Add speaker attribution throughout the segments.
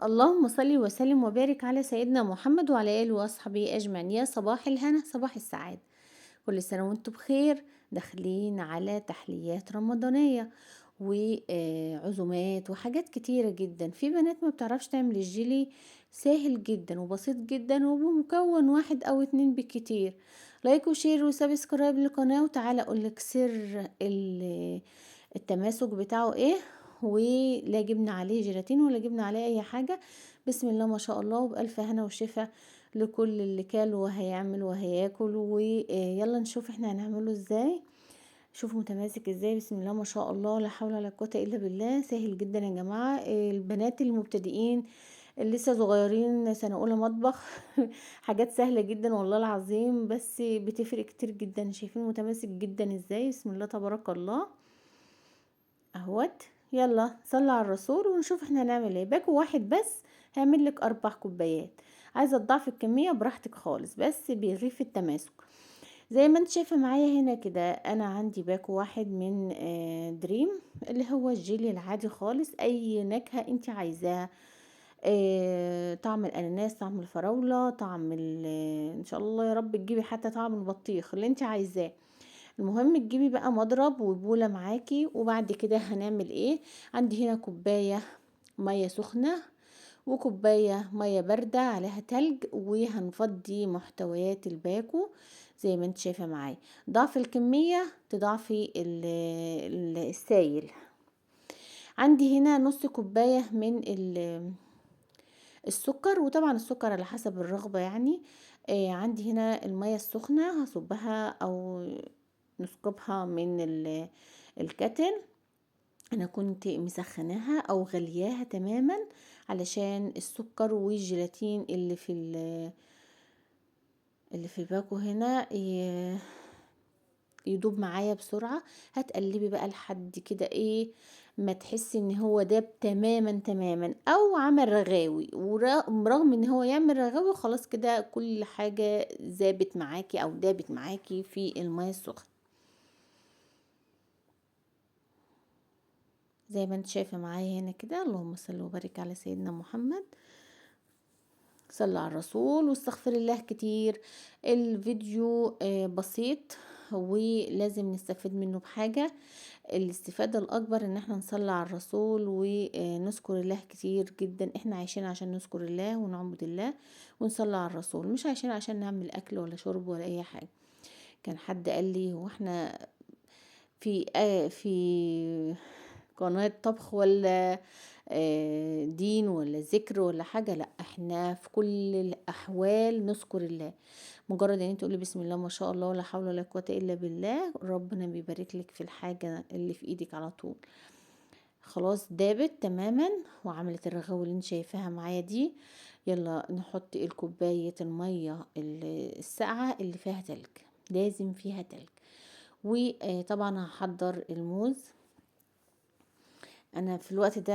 Speaker 1: اللهم صل وسلم وبارك على سيدنا محمد وعلى آله وأصحابه أجمعين. يا صباح الهنا صباح السعادة، كل سنة وانتم بخير. داخلين على تحليات رمضانية وعزومات وحاجات كتيرة جدا. في بنات ما بتعرفش تعمل الجيلي، سهل جدا وبسيط جدا وبمكون واحد أو اتنين بالكتير. لايك وشير وسبسكرايب للقناة، وتعالى أقولك سر التماسك بتاعه ايه. ولا جبنا عليه جيلاتين ولا جبنا عليه اي حاجة. بسم الله ما شاء الله، وبألف هنا وشفا لكل اللي كال وهيعمل وهياكل. ويلا نشوف احنا هنعمله ازاي. شوفوا متماسك ازاي، بسم الله ما شاء الله، لا حول ولا قوة الا بالله. سهل جدا يا جماعة. البنات المبتدئين اللي لسه صغيرين سنة اولى مطبخ حاجات سهلة جدا والله العظيم، بس بتفرق كتير جدا. شايفين متماسك جدا ازاي، بسم الله تبارك الله اهوت. يلا صلى على الرسول ونشوف احنا هنعمل ايه. باكو واحد بس هعمل لك 4 كوبايات. عايزه تضعفي الكميه براحتك خالص، بس بيغيب التماسك. زي ما انت شايفه معايا هنا كده، انا عندي باكو واحد من دريم، اللي هو الجيلي العادي خالص، اي نكهه انت عايزاها. طعم الاناناس، طعم الفراوله، طعم ان شاء الله يا رب تجيبي حتى طعم البطيخ اللي انت عايزاه. المهم تجيبي بقى مضرب وبولة معاكي. وبعد كده هنعمل ايه؟ عندي هنا كوباية مية سخنة وكوباية مية باردة عليها تلج، وهنفضي محتويات الباكو زي ما انت شايفة معايا. ضعف الكمية تضعفي السايل. عندي هنا نص كوباية من السكر، وطبعا السكر على حسب الرغبة يعني. عندي هنا المية السخنة هصبها او نسكبها من الكتل. انا كنت مسخناها او غلياها تماما علشان السكر والجيلاتين اللي في الباكو هنا يدوب معايا بسرعة. هتقلبي بقى لحد كده ايه ما تحسي ان هو داب تماما تماما او عمل رغاوي. ورغم ان هو يعمل رغاوي خلاص كده كل حاجة زابت معاكي او دابت معاكي في المية السخنة زي ما انت شايفة معايا هنا كده. اللهم صل وبارك على سيدنا محمد. صلى على الرسول واستغفر الله كتير. الفيديو بسيط ولازم نستفيد منه بحاجة. الاستفادة الأكبر إن احنا نصلي على الرسول ونذكر الله كتير جدا. احنا عايشين عشان نذكر الله ونعبد الله ونصلي على الرسول، مش عايشين عشان نعمل أكل ولا شرب ولا أي حاجة. كان حد قال لي هو احنا في قناة طبخ ولا دين ولا ذكر ولا حاجة؟ لا، احنا في كل الأحوال نذكر الله. مجرد ان انت تقولي بسم الله ما شاء الله ولا حول ولا قوة الا بالله، ربنا بيبارك لك في الحاجة اللي في ايدك على طول. خلاص دابت تماما وعملت الرغوة اللي انت شايفاها معايا دي. يلا نحط الكوباية المية الساقعة اللي فيها تلج، لازم فيها تلج. وطبعا هحضر الموز. انا في الوقت ده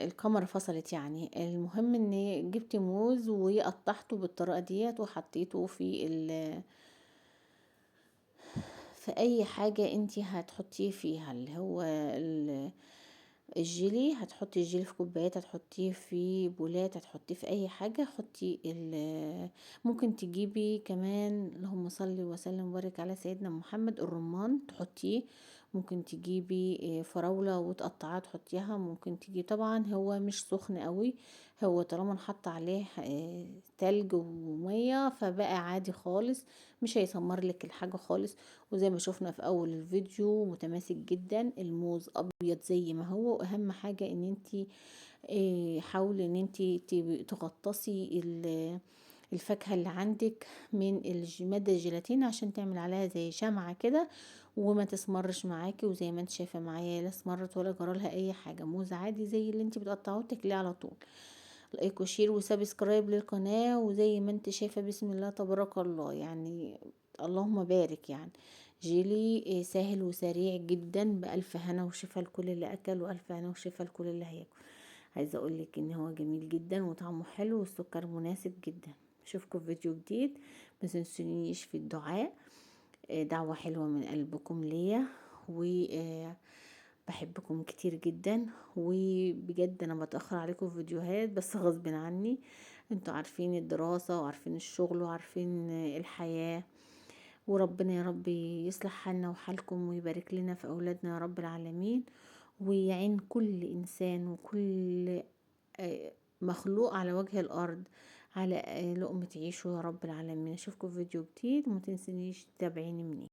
Speaker 1: الكاميرا فصلت يعني. المهم ان جبت موز وقطعته بالطريقه ديت وحطيته في اي حاجه انتي هتحطيه فيها، اللي هو الجيلي. هتحطي الجيلي في كوبايات، هتحطيه في بولات، هتحطيه في اي حاجه. حطي ممكن تجيبي كمان، اللهم صل وسلم وبارك على سيدنا محمد، الرمان تحطيه. ممكن تجيبي فراولة وتقطعها تحطيها. ممكن تجيبي، طبعا هو مش سخن قوي، هو طالما نحط عليه تلج ومية فبقى عادي خالص، مش هيسمر لك الحاجة خالص. وزي ما شفنا في اول الفيديو متماسك جدا. الموز ابيض زي ما هو، واهم حاجة ان انتي حاولي ان انتي تغطسي الفاكهة اللي عندك من مادة الجيلاتين عشان تعمل عليها زي شمعة كده وما تسمرش معاكي. وزي ما انت شايفة معايا لا اسمرت ولا جرالها اي حاجة، موز عادي زي اللي انت بتقطعوه تاكليه على طول. لايك وشير وسبسكرايب للقناة. وزي ما انت شايفة بسم الله تبارك الله يعني، اللهم بارك يعني. جيلي سهل وسريع جدا، بألف هنا وشفا لكل اللي أكل، وألف هنا وشفا لكل اللي هياكل. عايزة أقولك إن هو جميل جدا وطعمه حلو والسكر مناسب جدا. أشوفكم في فيديو جديد. ما تنسونيش في الدعاء، دعوة حلوة من قلبكم ليا. بحبكم كتير جدا، وبجد انا بتأخر عليكم في فيديوهات بس غصب عني. انتوا عارفين الدراسة وعارفين الشغل وعارفين الحياة، وربنا يا رب يصلح حالنا وحالكم ويبارك لنا في أولادنا يا رب العالمين، ويعين كل إنسان وكل مخلوق على وجه الأرض على لقمة عيشه يا رب العالمين. أشوفكم في فيديو جديد، وما تنسونيش تتابعيني مني.